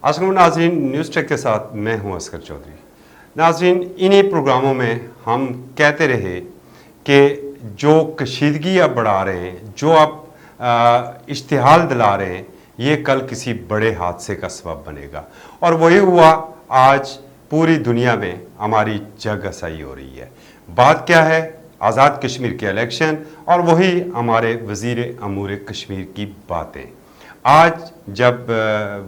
अस्सलाम नाज़रीन, news track के साथ मैं हूं असगर चौधरी। नाज़रीन, इन्हीं प्रोग्रामों में हम कहते रहे कि जो कशीदगी आप बढ़ा रहे हैं, जो आप इश्तिहाल दिला रहे हैं, ये कल किसी बड़े हादसे का सबब बनेगा। और वही हुआ, आज पूरी दुनिया में हमारी जग हसाई हो रही है। बात क्या है? आज़ाद कश्मीर के इलेक्शन और वही हमारे वज़ीर अमूर कश्मीर की बातें। आज जब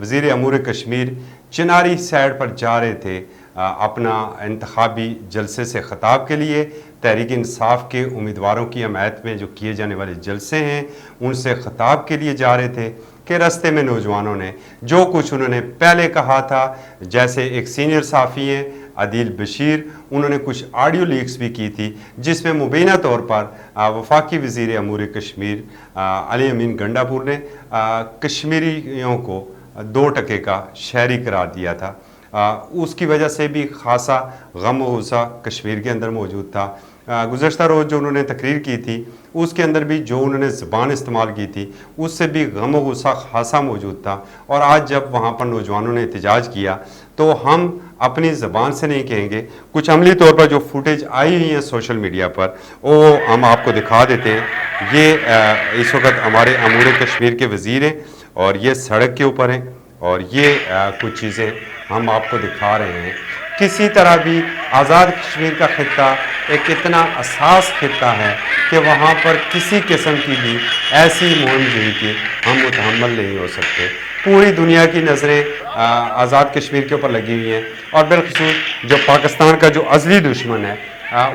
वज़ीर अमूर कश्मीर चिनारी साइड पर जा रहे थे अपना इंतखाबी जलसे से ख़िताब के लिए, तहरीक इंसाफ के उम्मीदवारों की हमायत में जो किए जाने वाले जलसे हैं उनसे ख़िताब के लिए जा रहे थे कि रास्ते में नौजवानों ने जो कुछ उन्होंने पहले कहा था, जैसे एक सीनियर साफ़ी हैं आदिल बशीर, उन्होंने कुछ ऑडियो लीक्स भी की थी जिसमें मुबीना तौर पर वफाकी वज़ीर अमूर कश्मीर अली अमीन गंडापुर ने कश्मीरियों को 2% का शहरी करार दिया था। उसकी वजह से भी ख़ासा गम व गुस्सा कश्मीर के अंदर मौजूद था। गुज़श्ता रोज़ जो उन्होंने तकरीर की थी उसके अंदर भी जो उन्होंने ज़बान इस्तेमाल की थी उससे भी गम व गुस्सा ख़ासा मौजूद था। और आज जब वहाँ पर नौजवानों ने एहतजाज किया तो हम अपनी ज़बान से नहीं कहेंगे, कुछ अमली तौर पर जो फुटेज आई हुई है सोशल मीडिया पर वो हम आपको दिखा देते हैं। ये इस वक्त हमारे अमूर कश्मीर के वज़ीर हैं और ये सड़क के ऊपर हैं और ये कुछ चीज़ें हम आपको दिखा रहे हैं। किसी तरह भी आज़ाद कश्मीर का खित्ता एक इतना असास खित्ता है कि वहाँ पर किसी किस्म की भी ऐसी मुहिम जुई कि हम मुतहम्मल नहीं हो सकते। पूरी दुनिया की नज़रें आज़ाद कश्मीर के ऊपर लगी हुई हैं और बिलखुसूस जो पाकिस्तान का जो असली दुश्मन है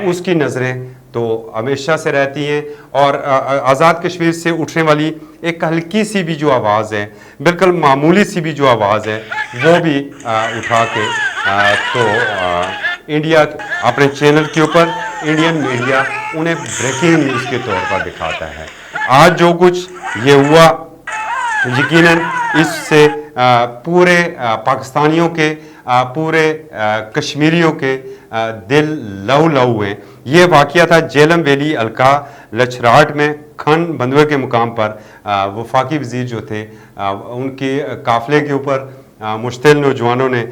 उसकी नज़रें तो हमेशा से रहती हैं। और आज़ाद कश्मीर से उठने वाली एक हल्की सी भी जो आवाज़ है, बिल्कुल मामूली सी भी जो आवाज़ है, वो भी उठा के इंडिया अपने चैनल के ऊपर इंडियन मीडिया उन्हें ब्रेकिंग न्यूज़ के तौर पर दिखाता है। आज जो कुछ ये हुआ, यकीनन इससे पूरे पाकिस्तानियों के पूरे कश्मीरियों के दिल लहू लहू हुए। ये वाक़या था जेलम वैली हल्का लचराट में खन बंदवे के मुकाम पर वफाकी वज़ीर जो थे उनके काफ़िले के ऊपर मुश्तिल नौजवानों ने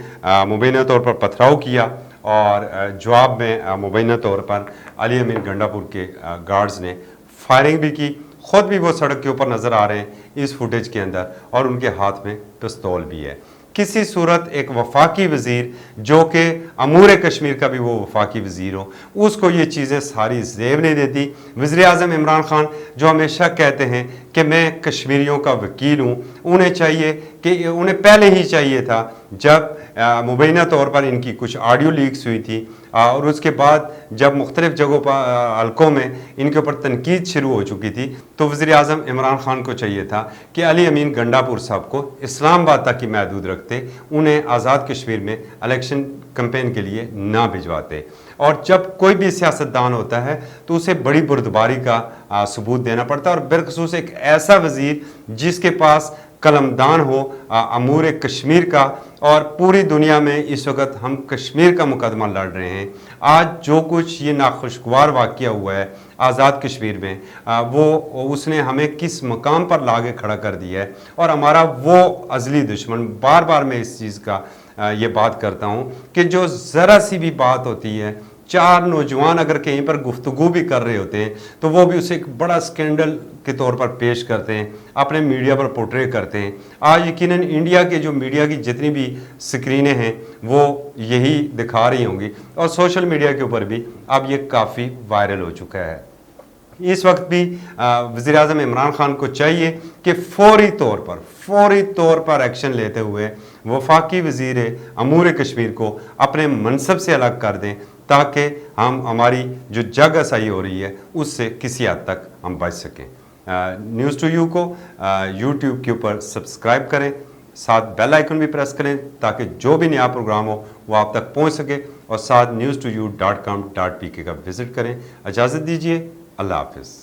मुबैना तौर पर पथराव किया और जवाब में मुबैना तौर पर अली अमीन गंडापुर के गार्ड्स ने फायरिंग भी की। ख़ुद भी वो सड़क के ऊपर नज़र आ रहे हैं इस फुटेज के अंदर और उनके हाथ में पिस्तौल भी है। किसी सूरत एक वफाकी वज़ीर जो कि अमूर कश्मीर का भी वो वफाकी वज़ीर हो, उसको ये चीज़ें सारी ज़ेब नहीं देती। वज़ीर आज़म इमरान ख़ान जो हमेशा कहते हैं कि मैं कश्मीरियों का वकील हूँ, उन्हें चाहिए कि उन्हें पहले ही चाहिए था जब मुबैना तौर पर इनकी कुछ ऑडियो लीक्स हुई थी और उसके बाद जब मुख्तलिफ़ जगहों पर हल्कों में इनके ऊपर तनकीद शुरू हो चुकी थी, तो वज़ीर आज़म इमरान ख़ान को चाहिए था कि अली अमीन गंडापुर साहब को इस्लामाबाद तक ही महदूद रखते, उन्हें आज़ाद कश्मीर में इलेक्शन कैंपेन के लिए ना भिजवाते। और जब कोई भी सियासतदान होता है तो उसे बड़ी बुर्दबारी का सबूत देना पड़ता है और बिलखुसूस एक ऐसा वज़ीर जिसके पास कलमदान हो अमूर कश्मीर का। और पूरी दुनिया में इस वक्त हम कश्मीर का मुकदमा लड़ रहे हैं। आज जो कुछ ये नाखुशगवार वाक़या हुआ है आज़ाद कश्मीर में, वो उसने हमें किस मकाम पर लाके खड़ा कर दिया है और हमारा वो अज़ली दुश्मन। बार बार मैं इस चीज़ का ये बात करता हूँ कि जो ज़रा सी भी बात होती है, चार नौजवान अगर कहीं पर गुफ्तगू भी कर रहे होते हैं तो वो भी उसे एक बड़ा स्कैंडल के तौर पर पेश करते हैं, अपने मीडिया पर पोर्ट्रे करते हैं। आज यकीनन इंडिया के जो मीडिया की जितनी भी स्क्रीनें हैं वो यही दिखा रही होंगी और सोशल मीडिया के ऊपर भी अब ये काफ़ी वायरल हो चुका है। इस वक्त भी वज़ीर आज़म इमरान ख़ान को चाहिए कि फौरी तौर पर एक्शन लेते हुए वफाकी वज़ीर अमूर कश्मीर को अपने मनसब से अलग कर दें ताकि हमारी जो जग हसाई हो रही है उससे किसी हद तक हम बच सकें। न्यूज़ टू यू को यूट्यूब के ऊपर सब्सक्राइब करें, साथ बेल आइकन भी प्रेस करें ताकि जो भी नया प्रोग्राम हो वो आप तक पहुंच सके और साथ news2u.com.pk का विज़िट करें। इजाज़त दीजिए, अल्लाह हाफ़िज़।